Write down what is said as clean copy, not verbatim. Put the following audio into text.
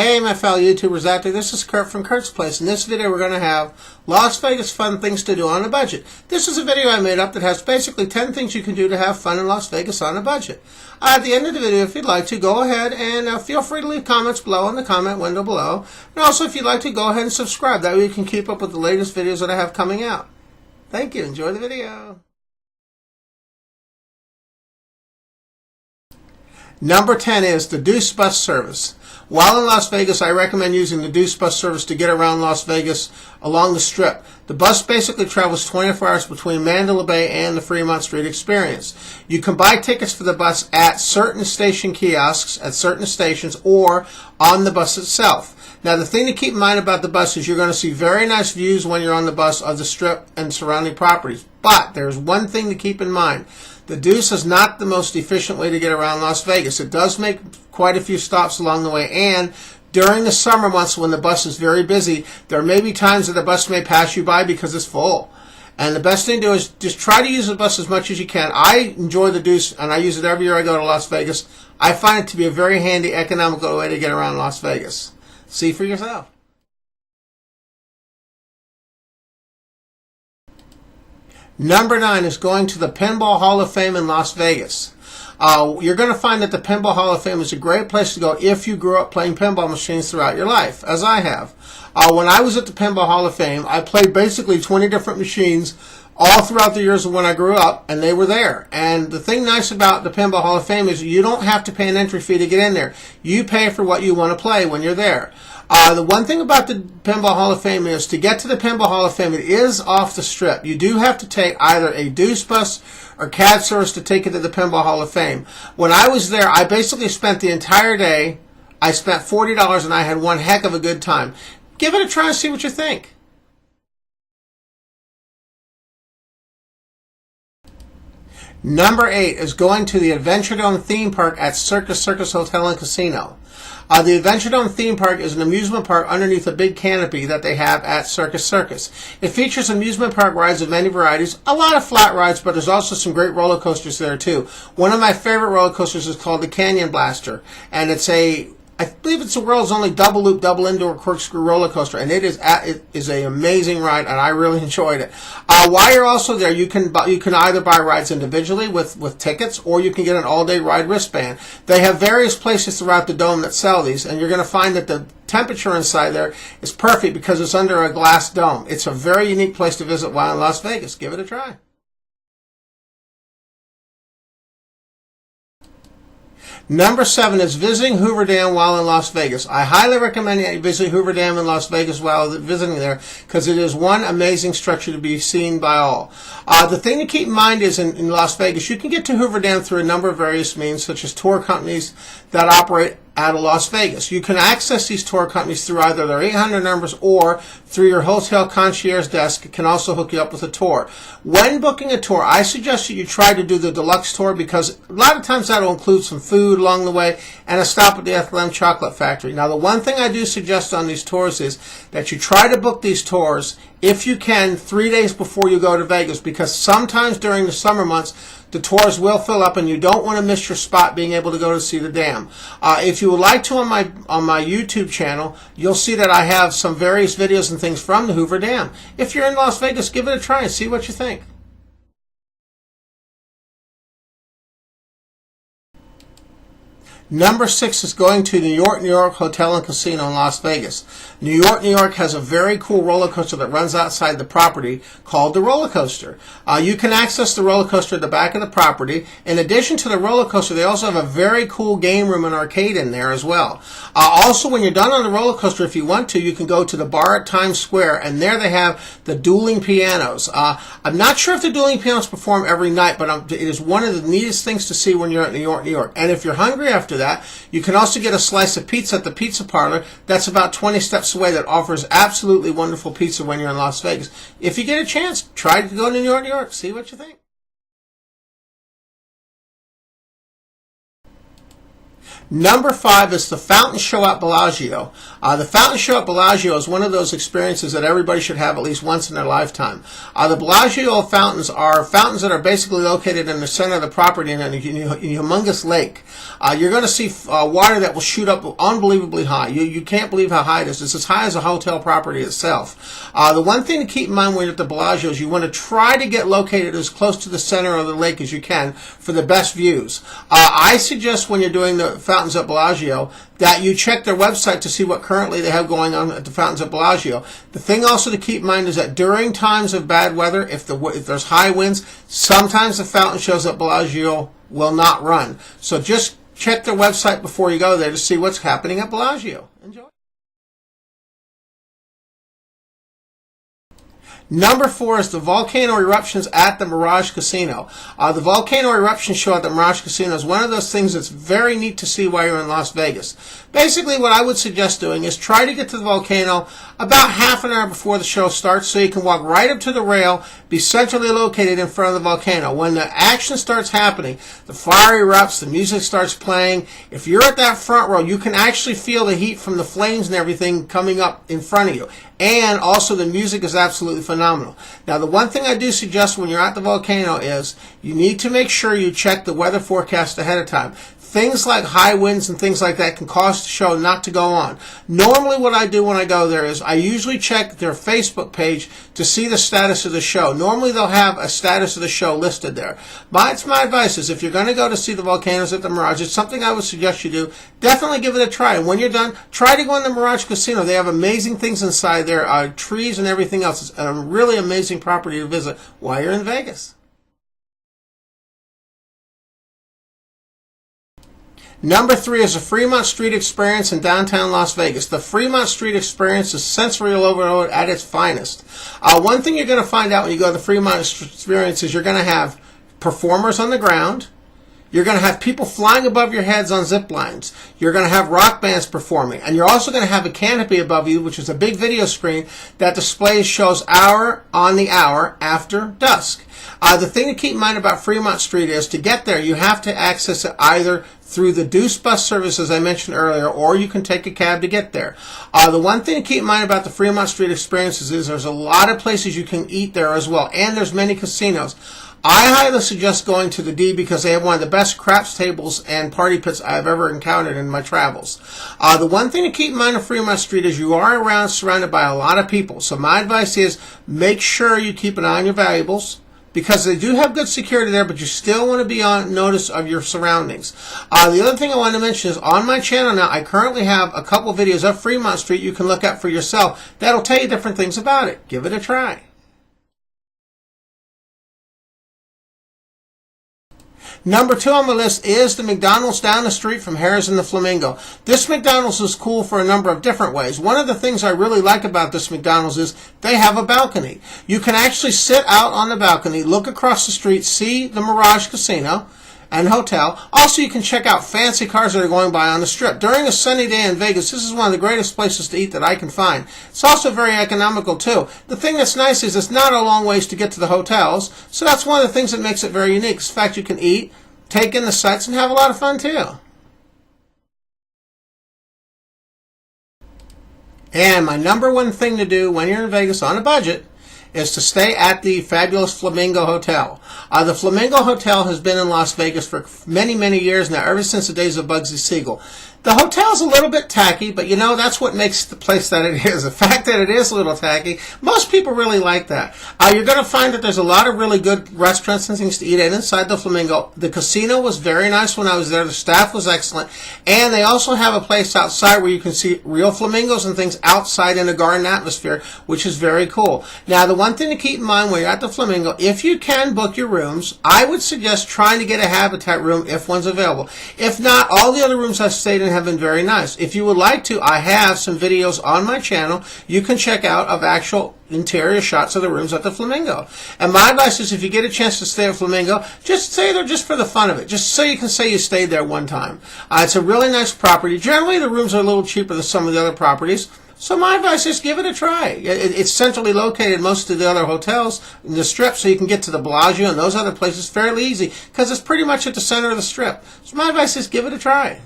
Hey my fellow YouTubers out there, this is Kurt from Kurt's Place. In this video we're going to have Las Vegas fun things to do on a budget. This is a video I made up that has basically 10 things you can do to have fun in Las Vegas on a budget. At the end of the video, if you'd like to, go ahead and feel free to leave comments below in the comment window below. And also if you'd like to, go ahead and subscribe. That way you can keep up with the latest videos that I have coming out. Thank you. Enjoy the video. Number 10 is the Deuce Bus service. While in Las Vegas, I recommend using the Deuce Bus service to get around Las Vegas along the Strip. The bus basically travels 24 hours between Mandalay Bay and the Fremont Street Experience. You can buy tickets for the bus at certain station kiosks, at certain stations, or on the bus itself. Now, the thing to keep in mind about the bus is you're going to see very nice views when you're on the bus of the Strip and surrounding properties. But there's one thing to keep in mind. The Deuce is not the most efficient way to get around Las Vegas. It does make quite a few stops along the way, and during the summer months when the bus is very busy, there may be times that the bus may pass you by because it's full. And the best thing to do is just try to use the bus as much as you can. I enjoy the Deuce, and I use it every year I go to Las Vegas. I find it to be a very handy, economical way to get around Las Vegas. See for yourself. Number 9 is going to the Pinball Hall of Fame in Las Vegas. You're going to find that the Pinball Hall of Fame is a great place to go if you grew up playing pinball machines throughout your life, as I have. When I was at the Pinball Hall of Fame, I played basically 20 different machines all throughout the years of when I grew up, and they were there. And the thing nice about the Pinball Hall of Fame is you don't have to pay an entry fee to get in there. You pay for what you want to play when you're there. The one thing about the Pinball Hall of Fame is to get to the Pinball Hall of Fame, it is off the Strip. You do have to take either a Deuce Bus or cab service to take you to the Pinball Hall of Fame. When I was there, I basically spent the entire day. I spent $40 and I had one heck of a good time. Give it a try and see what you think. Number 8 is going to the Adventure Dome theme park at Circus Hotel and Casino. The Adventure Dome theme park is an amusement park underneath a big canopy that they have at Circus. It features amusement park rides of many varieties, a lot of flat rides, but there's also some great roller coasters there too. One of my favorite roller coasters is called the Canyon Blaster, and I believe it's the world's only double loop, double indoor corkscrew roller coaster, and it is an amazing ride, and I really enjoyed it. While you're also there, you can either buy rides individually with tickets, or you can get an all-day ride wristband. They have various places throughout the dome that sell these, and you're going to find that the temperature inside there is perfect because it's under a glass dome. It's a very unique place to visit while in Las Vegas. Give it a try. Number 7 is visiting Hoover Dam while in Las Vegas. I highly recommend you visit Hoover Dam in Las Vegas while visiting there because it is one amazing structure to be seen by all. The thing to keep in mind is in Las Vegas, you can get to Hoover Dam through a number of various means, such as tour companies that operate out of Las Vegas. You can access these tour companies through either their 800 numbers or through your hotel concierge desk. It can also hook you up with a tour. When booking a tour, I suggest that you try to do the deluxe tour because a lot of times that will include some food along the way and a stop at the FLM Chocolate Factory. Now, the one thing I do suggest on these tours is that you try to book these tours, if you can, 3 days before you go to Vegas, because sometimes during the summer months, the tours will fill up and you don't want to miss your spot being able to go to see the dam. If you would like to, on my YouTube channel, you'll see that I have some various videos and things from the Hoover Dam. If you're in Las Vegas, give it a try and see what you think. Number 6 is going to New York Hotel and Casino in Las Vegas. New York has a very cool roller coaster that runs outside the property called the Rollercoaster. You can access the roller coaster at the back of the property. In addition to the roller coaster, they also have a very cool game room and arcade in there as well. Also, when you're done on the roller coaster, if you want to, you can go to the bar at Times Square, and there they have the dueling pianos. I'm not sure if the dueling pianos perform every night, but it is one of the neatest things to see when you're at New York. And if you're hungry after that, you can also get a slice of pizza at the pizza parlor that's about 20 steps away that offers absolutely wonderful pizza when you're in Las Vegas. If you get a chance, try to go to New York, see what you think. Number 5 is the Fountain Show at Bellagio. The Fountain Show at Bellagio is one of those experiences that everybody should have at least once in their lifetime. The Bellagio Fountains are fountains that are basically located in the center of the property in a humongous lake. You're going to see water that will shoot up unbelievably high. You can't believe how high it is. It's as high as a hotel property itself. The one thing to keep in mind when you're at the Bellagio is you want to try to get located as close to the center of the lake as you can for the best views. I suggest when you're doing the fountains at Bellagio that you check their website to see what currently they have going on at the fountains at Bellagio. The thing also to keep in mind is that during times of bad weather, if there's high winds, sometimes the fountain shows at Bellagio will not run. So just check their website before you go there to see what's happening at Bellagio. Enjoy. Number 4 is the volcano eruptions at the Mirage Casino. The volcano eruption show at the Mirage Casino is one of those things that's very neat to see while you're in Las Vegas. Basically, what I would suggest doing is try to get to the volcano about half an hour before the show starts so you can walk right up to the rail, be centrally located in front of the volcano. When the action starts happening, the fire erupts, the music starts playing. If you're at that front row, you can actually feel the heat from the flames and everything coming up in front of you. And also the music is absolutely phenomenal. Now, the one thing I do suggest when you're at the volcano is you need to make sure you check the weather forecast ahead of time. Things like high winds and things like that can cause the show not to go on. Normally what I do when I go there is I usually check their Facebook page to see the status of the show. Normally they'll have a status of the show listed there. It's my advice is if you're going to go to see the volcanoes at the Mirage, it's something I would suggest you do. Definitely give it a try. And when you're done, try to go in the Mirage Casino. They have amazing things inside there, trees and everything else. It's a really amazing property to visit while you're in Vegas. Number 3 is the Fremont Street Experience in downtown Las Vegas. The Fremont Street Experience is sensory overload at its finest. One thing you're going to find out when you go to the Fremont Experience is you're going to have performers on the ground. You're going to have people flying above your heads on zip lines. You're going to have rock bands performing. And you're also going to have a canopy above you, which is a big video screen that displays shows hour on the hour after dusk. The thing to keep in mind about Fremont Street is to get there, you have to access it either through the Deuce Bus service, as I mentioned earlier, or you can take a cab to get there. The one thing to keep in mind about the Fremont Street experiences is there's a lot of places you can eat there as well, and there's many casinos. I highly suggest going to the D because they have one of the best craps tables and party pits I've ever encountered in my travels. The one thing to keep in mind on Fremont Street is you are surrounded by a lot of people. So my advice is make sure you keep an eye on your valuables, because they do have good security there, but you still want to be on notice of your surroundings. The other thing I want to mention is on my channel now, I currently have a couple videos of Fremont Street you can look at for yourself. That'll tell you different things about it. Give it a try. Number 2 on my list is the McDonald's down the street from Harrah's and the Flamingo. This McDonald's is cool for a number of different ways. One of the things I really like about this McDonald's is they have a balcony. You can actually sit out on the balcony, look across the street, see the Mirage Casino and Hotel. Also, you can check out fancy cars that are going by on the Strip. During a sunny day in Vegas, this is one of the greatest places to eat that I can find. It's also very economical, too. The thing that's nice is it's not a long ways to get to the hotels, so that's one of the things that makes it very unique. It's the fact you can eat, take in the sights, and have a lot of fun, too. And my number 1 thing to do when you're in Vegas on a budget is to stay at the fabulous Flamingo Hotel. The Flamingo Hotel has been in Las Vegas for many, many years now, ever since the days of Bugsy Siegel. The hotel's a little bit tacky, but you know, that's what makes the place that it is. The fact that it is a little tacky, most people really like that. You're going to find that there's a lot of really good restaurants and things to eat at inside the Flamingo. The casino was very nice when I was there. The staff was excellent. And they also have a place outside where you can see real flamingos and things outside in a garden atmosphere, which is very cool. Now, the one thing to keep in mind when you're at the Flamingo, if you can book your rooms, I would suggest trying to get a Habitat room if one's available. If not, all the other rooms I've stayed in have been very nice. If you would like to, I have some videos on my channel you can check out of actual interior shots of the rooms at the Flamingo. And my advice is if you get a chance to stay at Flamingo, just stay there just for the fun of it, just so you can say you stayed there one time. It's a really nice property. Generally, the rooms are a little cheaper than some of the other properties. So my advice is give it a try. It's centrally located, most of the other hotels in the Strip, so you can get to the Bellagio and those other places fairly easy because it's pretty much at the center of the Strip. So my advice is give it a try.